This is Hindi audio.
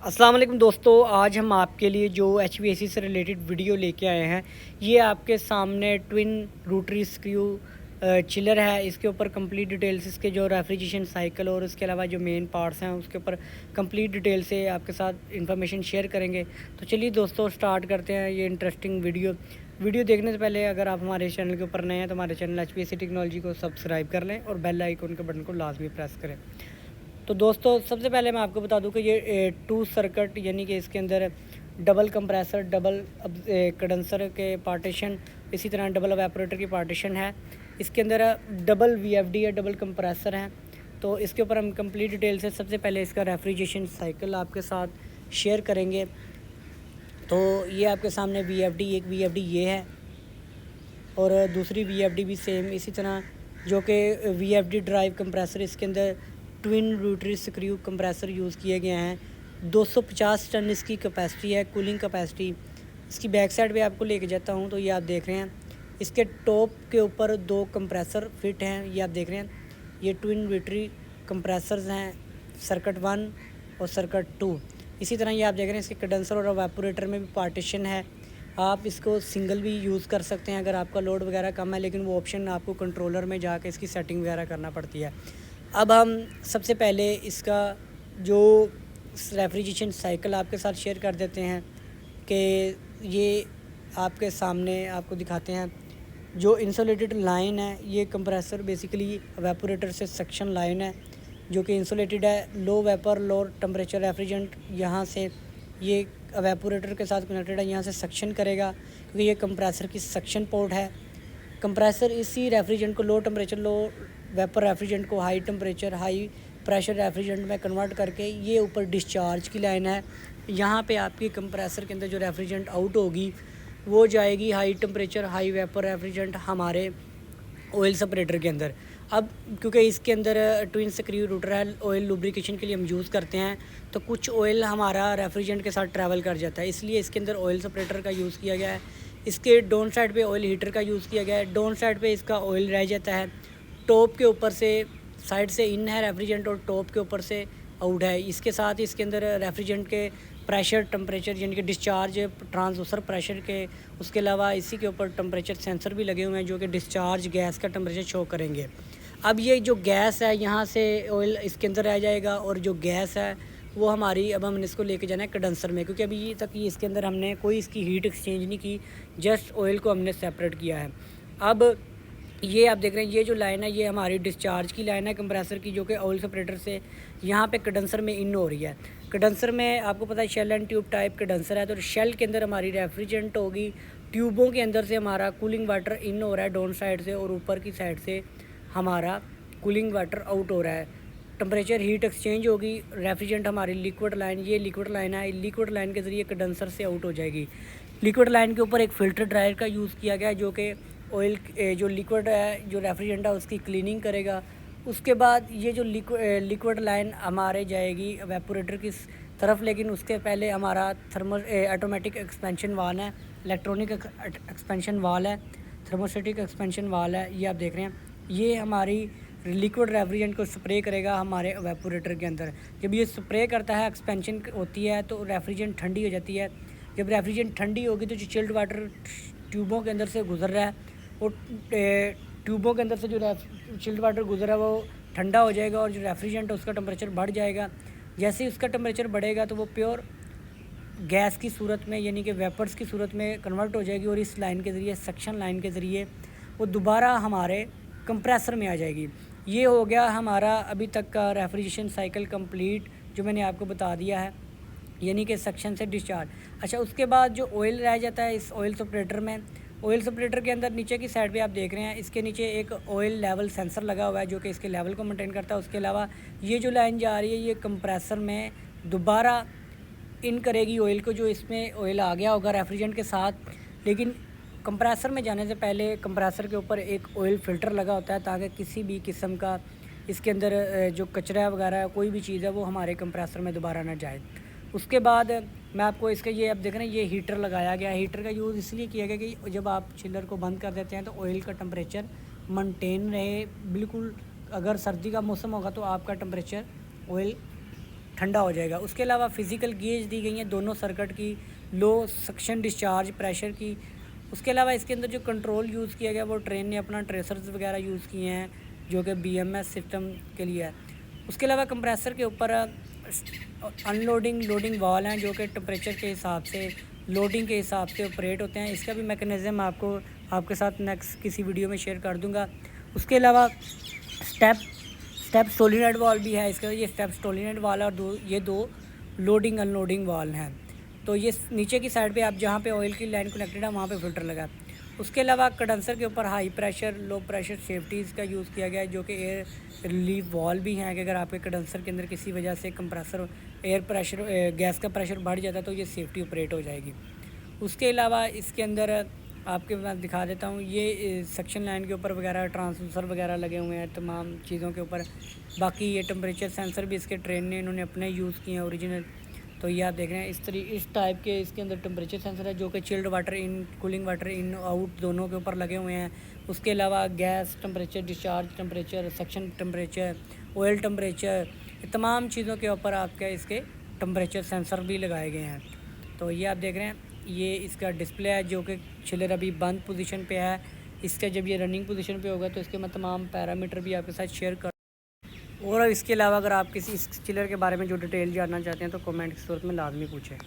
अस्सलाम वालेकुम दोस्तों, आज हम आपके लिए जो HVAC से रिलेटेड वीडियो लेके आए हैं। ये आपके सामने ट्विन रोटरी स्क्रू चिलर है। इसके ऊपर कंप्लीट डिटेल्स, इसके जो रेफ्रिजरेशन साइकिल और इसके अलावा जो मेन पार्ट्स हैं उसके ऊपर कंप्लीट डिटेल से आपके साथ इंफॉर्मेशन शेयर करेंगे। तो चलिए दोस्तों, स्टार्ट करते हैं ये इंटरेस्टिंग वीडियो देखने से पहले अगर आप हमारे चैनल के ऊपर नए हैं तो हमारे चैनल HVAC टेक्नोलॉजी को सब्सक्राइब कर लें और बेल आइकन के बटन को लाजमी प्रेस करें। तो दोस्तों, सबसे पहले मैं आपको बता दूं कि ये टू सर्किट यानी कि इसके अंदर डबल कंप्रेसर, डबल कंडेंसर के पार्टीशन, इसी तरह डबल एवापोरेटर की पार्टीशन है। इसके अंदर डबल VFD है, डबल कंप्रेसर हैं। तो इसके ऊपर हम कंप्लीट डिटेल से सबसे पहले इसका रेफ्रिजरेशन साइकिल आपके साथ शेयर करेंगे। तो ये आपके सामने एक VFD ये है और दूसरी VFD भी सेम इसी तरह, जो कि VFD ड्राइव कंप्रेसर। इसके अंदर twin rotary screw compressor use किए गए हैं। 250 टन इसकी कैपेसिटी है, कूलिंग कैपेसिटी। इसकी बैक साइड पे आपको लेके जाता हूँ तो ये आप देख रहे हैं, इसके टॉप के ऊपर 2 कंप्रेसर फिट हैं। ये आप देख रहे हैं, ये ट्विन रोटरी कंप्रेसर्स हैं, सर्किट 1 और सर्किट 2। इसी तरह ये आप देख रहे हैं, इसके कंडेंसर और एवापोरेटर में भी पार्टीशन है। आप इसको सिंगल भी यूज़ कर सकते हैं अगर आपका लोड वगैरह कम है, लेकिन वो ऑप्शन आपको कंट्रोलर में जाके इसकी सेटिंग वगैरह करना पड़ती है। अब हम सबसे पहले इसका जो रेफ्रिजरेशन साइकिल आपके साथ शेयर कर देते हैं कि ये आपके सामने आपको दिखाते हैं। जो इंसुलेटेड लाइन है, ये कंप्रेसर बेसिकली एवापोरेटर से सक्शन लाइन है जो कि इंसुलेटेड है। लो वेपर लो टेम्परेचर रेफ्रिजरेंट यहाँ से ये एवापोरेटर के साथ कनेक्टेड है, यहाँ से सक्शन करेगा क्योंकि ये कंप्रेसर की सक्शन पोर्ट है। कंप्रेसर इसी रेफ्रिजरेंट को low temperature low vapour refrigerant को high temperature high pressure refrigerant में कन्वर्ट करके ये ऊपर डिस्चार्ज की लाइन है। यहाँ पे आपकी कंप्रेसर के अंदर जो रेफ्रिजरेंट आउट होगी वो जाएगी high temperature high vapour refrigerant हमारे ऑयल सेपरेटर के अंदर। अब क्योंकि इसके अंदर ट्विन स्क्रू रोटर है, ऑयल लुब्रिकेशन के लिए हम यूज़ करते हैं, तो कुछ ऑयल हमारा रेफ्रिजरेंट के साथ ट्रैवल कर जाता है, इसलिए इसके अंदर ऑयल सेपरेटर का यूज़ किया गया है। इसके डाउन साइड पे ऑयल हीटर का यूज़ किया गया है। डाउन साइड पे इसका ऑयल रह जाता है। टॉप के ऊपर से साइड से इन है रेफ्रिजरेंट और टॉप के ऊपर से आउट है। इसके साथ इसके अंदर रेफ्रिजरेंट के प्रेशर टेम्परेचर यानी कि डिस्चार्ज ट्रांसड्यूसर प्रेशर के, उसके अलावा इसी के ऊपर टेम्परेचर सेंसर भी लगे हुए हैं जो कि डिस्चार्ज गैस का टेम्परेचर शो करेंगे। अब ये जो गैस है यहाँ से ऑयल इसके अंदर रह जाएगा और जो गैस है वो हमारी, अब हमने इसको लेके जाना है कंडेंसर में, क्योंकि अभी तक ये इसके अंदर हमने कोई इसकी हीट एक्सचेंज नहीं की, जस्ट ऑयल को हमने सेपरेट किया है। अब ये आप देख रहे हैं, ये जो लाइन है ये हमारी डिस्चार्ज की लाइन है कंप्रेसर की, जो कि ऑयल सेपरेटर से यहाँ पे कंडेंसर में इन हो रही है। कंडेंसर में आपको पता है shell and tube type condenser है, तो शेल के अंदर हमारी रेफ्रिजरेंट होगी, ट्यूबों के अंदर से हमारा कूलिंग वाटर इन हो रहा है डाउन साइड से, और ऊपर की साइड से हमारा कूलिंग वाटर आउट हो रहा है। टेम्परेचर हीट एक्सचेंज होगी, रेफ्रिजरेंट हमारी लिक्विड लाइन, ये लिक्विड लाइन है, लिक्विड लाइन के ज़रिए कंडेंसर से आउट हो जाएगी। लिक्विड लाइन के ऊपर एक फ़िल्टर ड्रायर का यूज़ किया गया है जो कि ऑयल जो लिक्विड है जो रेफ्रिजरेंट है उसकी क्लीनिंग करेगा। उसके बाद ये जो लिक्विड लाइन हमारे जाएगी एवापोरेटर की तरफ, लेकिन उसके पहले हमारा ऑटोमेटिक एक्सपेंशन वाल है, इलेक्ट्रॉनिक एक्सपेंशन वाल है, थर्मोस्टेटिक एक्सपेंशन वाल है। ये आप देख रहे हैं, ये हमारी लिक्विड रेफ्रिजरेंट को स्प्रे करेगा हमारे एवापोरेटर के अंदर। जब ये स्प्रे करता है, एक्सपेंशन होती है, तो रेफ्रिजरेंट ठंडी हो जाती है। जब रेफ्रिजरेंट ठंडी होगी तो जो चिल्ड वाटर ट्यूबों के अंदर से गुजर रहा है, वो ट्यूबों के अंदर से जो चिल्ड वाटर गुजर रहा है वो ठंडा हो जाएगा और जो रेफ्रिजरेंट है उसका टेम्परेचर बढ़ जाएगा। जैसे ही उसका टेम्परेचर बढ़ेगा तो वो प्योर गैस की सूरत में यानी कि वेपर्स की सूरत में कन्वर्ट हो जाएगी, और इस लाइन के ज़रिए, सक्शन लाइन के ज़रिए, वो दोबारा हमारे कंप्रेसर में आ जाएगी। ये हो गया हमारा अभी तक का रेफ्रिजरेशन साइकिल कंप्लीट, जो मैंने आपको बता दिया है, यानी कि सक्शन से डिस्चार्ज। अच्छा, उसके बाद जो ऑयल रह जाता है इस ऑयल सेपरेटर में, ऑयल सेपरेटर के अंदर नीचे की साइड पे आप देख रहे हैं, इसके नीचे एक ऑयल लेवल सेंसर लगा हुआ है जो कि इसके लेवल को मेंटेन करता है। उसके अलावा ये जो लाइन जा रही है ये कंप्रेसर में दोबारा इन करेगी ऑयल को, जो इसमें ऑयल आ गया होगा रेफ्रिजरेंट के साथ। लेकिन कंप्रेसर में जाने से पहले कंप्रेसर के ऊपर एक ऑयल फ़िल्टर लगा होता है ताकि किसी भी किस्म का इसके अंदर जो कचरा वगैरह कोई भी चीज़ है वो हमारे कंप्रेसर में दोबारा ना जाए। उसके बाद मैं आपको इसका, ये आप देख रहे हैं, ये हीटर लगाया गया है। हीटर का यूज़ इसलिए किया गया कि जब आप चिलर को बंद कर देते हैं तो ऑयल का टेम्परेचर मेंटेन रहे बिल्कुल। अगर सर्दी का मौसम होगा तो आपका टेम्परेचर ऑयल ठंडा हो जाएगा। उसके अलावा फ़िज़िकल गेज दी गई हैं दोनों सर्किट की, लो सक्शन डिस्चार्ज प्रेशर की। उसके अलावा इसके अंदर जो कंट्रोल यूज़ किया गया वो ट्रेन ने अपना ट्रेसर्स वगैरह यूज़ किए हैं जो कि BMS सिस्टम के लिए है। उसके अलावा कंप्रेसर के ऊपर अनलोडिंग लोडिंग वाल हैं जो कि टेम्परेचर के हिसाब से लोडिंग के हिसाब से ऑपरेट होते हैं। इसका भी मैकेनिज़्म आपके साथ नेक्स्ट किसी वीडियो में शेयर कर दूंगा। उसके अलावा स्टेप सोलिनॉइड वाल भी है इसका, ये स्टेप सोलिनॉइड वाल और ये दो लोडिंग अनलोडिंग वाल हैं। तो ये नीचे की साइड पे आप जहाँ पे ऑयल की लाइन कनेक्टेड है वहाँ पे फ़िल्टर लगा है। उसके अलावा कंडेंसर के ऊपर high pressure low pressure safeties का यूज़ किया गया है जो कि एयर रिलीफ वाल भी हैं कि अगर आपके कंडेंसर के अंदर किसी वजह से कंप्रेसर एयर प्रेशर गैस का प्रेशर बढ़ जाता है तो ये सेफ्टी ऑपरेट हो जाएगी। उसके अलावा इसके अंदर आपके मैं दिखा देता हूँ, ये सक्शन लाइन के ऊपर वगैरह ट्रांसड्यूसर वगैरह लगे हुए हैं तमाम चीज़ों के ऊपर। बाकी ये टेम्परेचर सेंसर भी इसके ट्रेन ने इन्होंने अपने यूज़ किए हैं ओरिजिनल। तो ये आप देख रहे हैं इस टाइप के इसके अंदर टेम्परेचर सेंसर है जो कि chilled water in cooling water in out दोनों के ऊपर लगे हुए हैं। उसके अलावा gas temperature discharge temperature suction temperature oil temperature तमाम चीज़ों के ऊपर आपके इसके टेम्परेचर सेंसर भी लगाए गए हैं। तो ये आप देख रहे हैं, ये इसका डिस्प्ले है जो कि चिलर अभी बंद पोजीशन पे है। इसका जब ये रनिंग पोजीशन पे होगा तो इसके मैं तमाम पैरामीटर भी आपके साथ शेयर कर। और इसके अलावा अगर आप किसी इस चिलर के बारे में जो डिटेल जानना चाहते हैं तो कमेंट की सूरत में लाजमी पूछें।